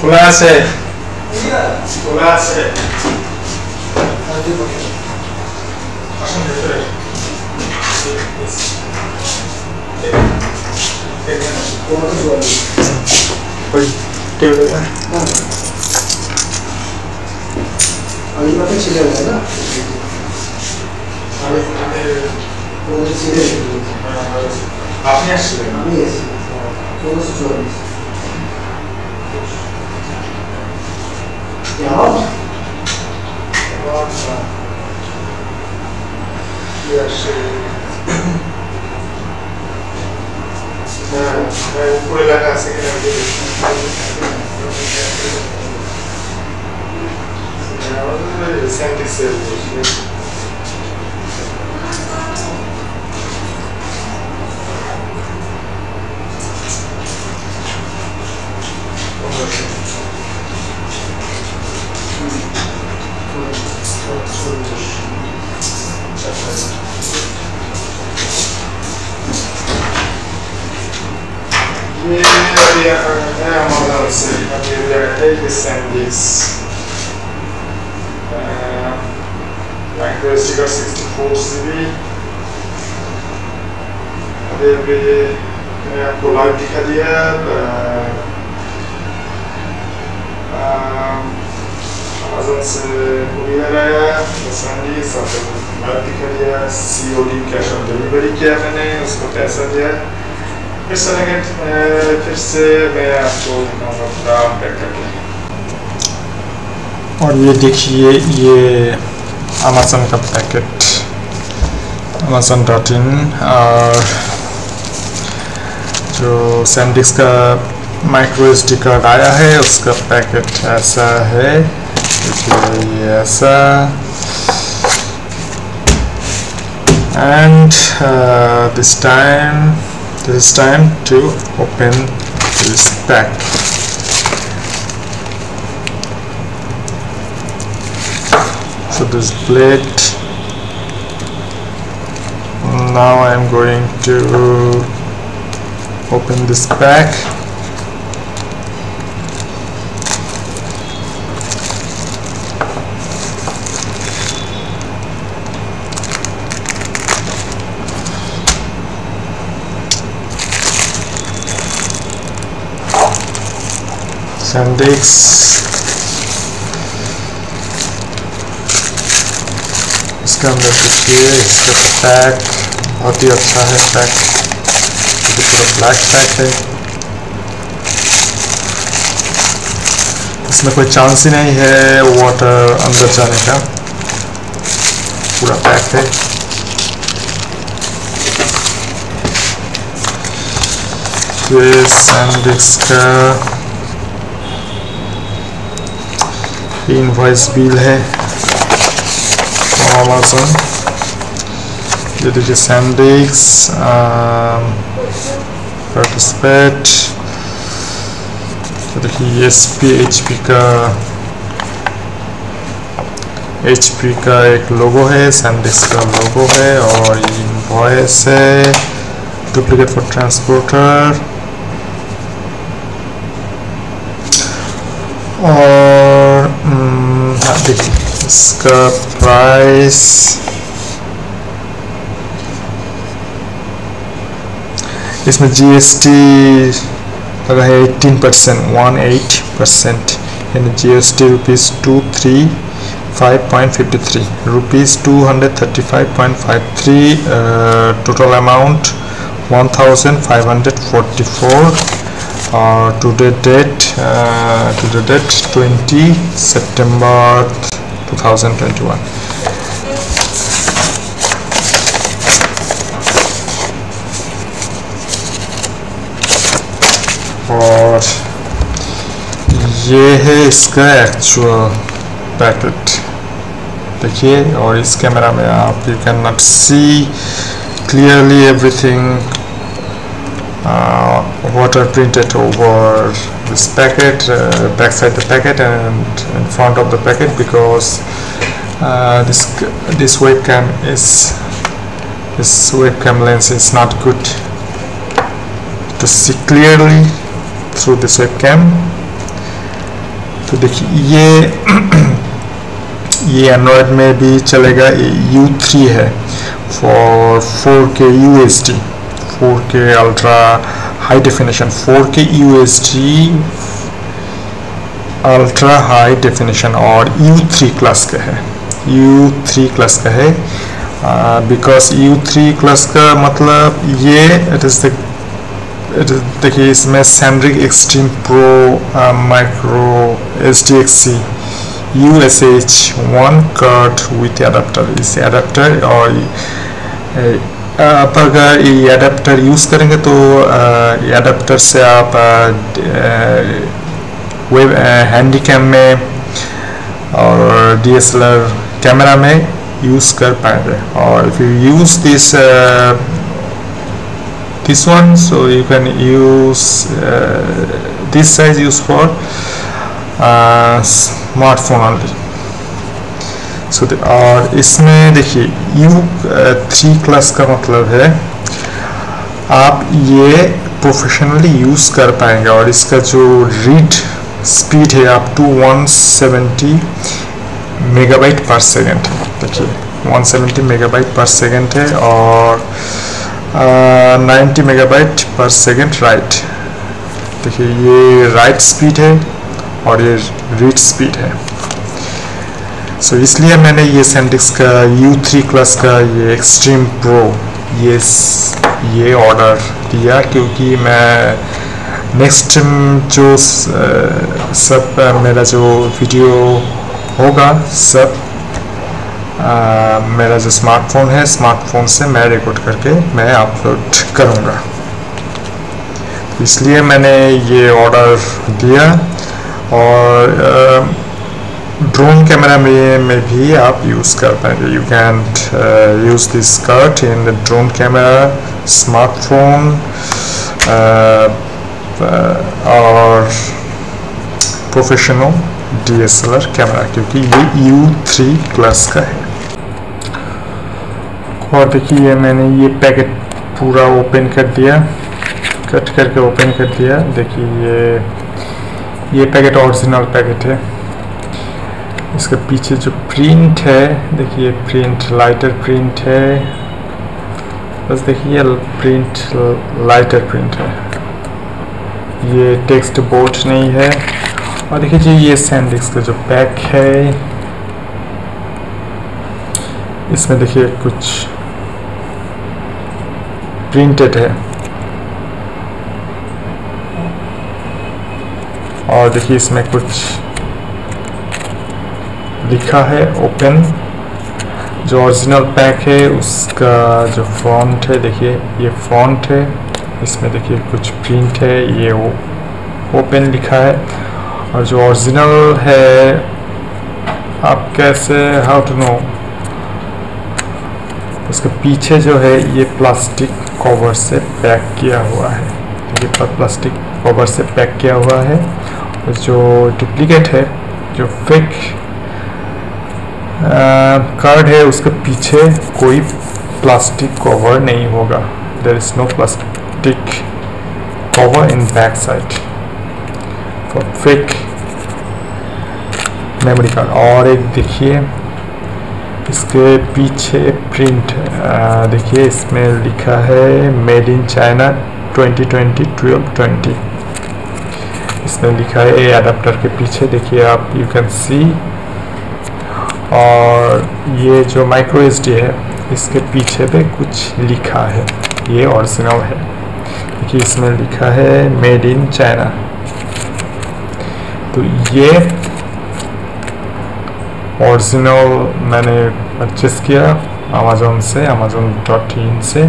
खुला আছে খোলা আছে আসুন ভেতরে ওই টেবিলে अभी बातें छिले हुए हैं ना वो सीधे আপনি আসছিলেন अभी ऐसे वो सिचुएशन क्या উপরে লেখা আছে কিনা SanDisk microSDXC 64 GB अभी मैंने आपको लाइव दिखा दिया Amazon से कुरियर आया SanDisk आपको लाइव दिखा दिया COD कैश ऑन डिलीवरी किया मैंने उसको पैसा दिया फिर से मैं आपको दिखाऊंगा पूरा पैक करके और ये देखिए ये Amazon का पैकेट Amazon.in और जो SanDisk का microSD कार्ड आया है उसका पैकेट ऐसा है ये ऐसा and this is time to open this pack. So this plate, now I am going to open this pack. SanDisk इसका अंदर देखिए इसका पैक बहुत ही अच्छा है पैक ये पूरा ब्लैक पैक है इसमें कोई चांस ही नहीं है वाटर अंदर जाने का पूरा पैक है ये SanDisk का इनवॉइस बिल है Amazon ये देखिए SanDisk पार्टिसिपेट तो देखिए HP का एक लोगो है SanDisk का लोगो है और इनवॉइस है डुप्लीकेट फॉर ट्रांसपोर्टर और देखिए इसका प्राइस इसमें GST लगा है 18% यानी GST rupees 235.53 rupees 235.53 total amount 1544 और टुडे डेट 20 September 2021 और ये है इसका एक्चुअल पैकेट देखिए और इस कैमरा में आप you can not see clearly everything water printed over this packet backside the packet and in front of the packet because this webcam lens is not good to see clearly through this webcam तो देखिए ये Android में भी चलेगा। U3 है for 4K UHD, 4K ultra high definition, 4K UHD ultra high definition, और U3 class का है, U3 क्लास का है। बिकॉज U3 क्लास का मतलब ये देखिए इसमें SanDisk extreme pro micro SDXC USH1 card with adapter, इस एडाप्टर, और आप अगर ये एडाप्टर यूज़ करेंगे तो एडाप्टर से आप वेब हैंडी कैम में और DSLR कैमरा में यूज़ कर पाएंगे। और if you use this one, so you can use this size used for smartphone only. So और इसमें देखिए U3 क्लास का मतलब है आप ये प्रोफेशनली यूज़ कर पाएंगे, और इसका जो रीड स्पीड है अप टू 170 मेगाबाइट पर सेकेंड है। देखिए 170 मेगाबाइट पर सेकेंड है, और 90 मेगाबाइट पर सेकेंड राइट। देखिए ये राइट स्पीड है और ये रीड स्पीड है। सो इसलिए मैंने ये SanDisk का U3 क्लास का ये एक्सट्रीम प्रो ये ऑर्डर दिया, क्योंकि मैं नेक्स्ट जो सब मेरा जो वीडियो होगा सब मेरा जो स्मार्टफोन है, स्मार्टफोन से मैं रिकॉर्ड करके मैं अपलोड करूँगा। इसलिए मैंने ये ऑर्डर दिया। और ड्रोन कैमरा में भी आप यूज़ कर पाएंगे। You can use this card in the drone camera, smartphone और प्रोफेशनल DSLR कैमरा, क्योंकि ये U3 क्लास का है। और देखिए मैंने ये पैकेट पूरा ओपन कर दिया, कट करके ओपन कर दिया। देखिए ये पैकेट ओरिजिनल पैकेट है। इसके पीछे जो प्रिंट है, देखिए प्रिंट लाइटर प्रिंट है, बस देखिए प्रिंट लाइटर प्रिंट है, ये टेक्स्ट बोर्ड नहीं है। और देखिए जी ये SanDisk का जो पैक है, इसमें देखिए कुछ प्रिंटेड है, और देखिए इसमें कुछ लिखा है ओपन। जो ओरिजिनल पैक है उसका जो फॉन्ट है, देखिए ये फॉन्ट है, इसमें देखिए कुछ प्रिंट है, ये ओपन लिखा है। और जो ओरिजिनल है आप कैसे हाउ टू नो, उसके पीछे जो है ये प्लास्टिक कवर से पैक किया हुआ है, ये प्लास्टिक कवर से पैक किया हुआ है। और जो डुप्लीकेट है, जो फेक कार्ड है, उसके पीछे कोई प्लास्टिक कवर नहीं होगा। There is no plastic cover in back side for fake memory card. और एक देखिए इसके पीछे प्रिंट, देखिए इसमें लिखा है मेड इन चाइना 2020-12-20। इसमें लिखा है एडाप्टर के पीछे, देखिए आप यू कैन सी। और ये जो माइक्रो SD है, इसके पीछे पे कुछ लिखा है, ये ओरिजिनल है। देखिए इसमें लिखा है मेड इन चाइना। तो ये ओरिजिनल मैंने परचेस किया अमेज़न से, amazon.in से।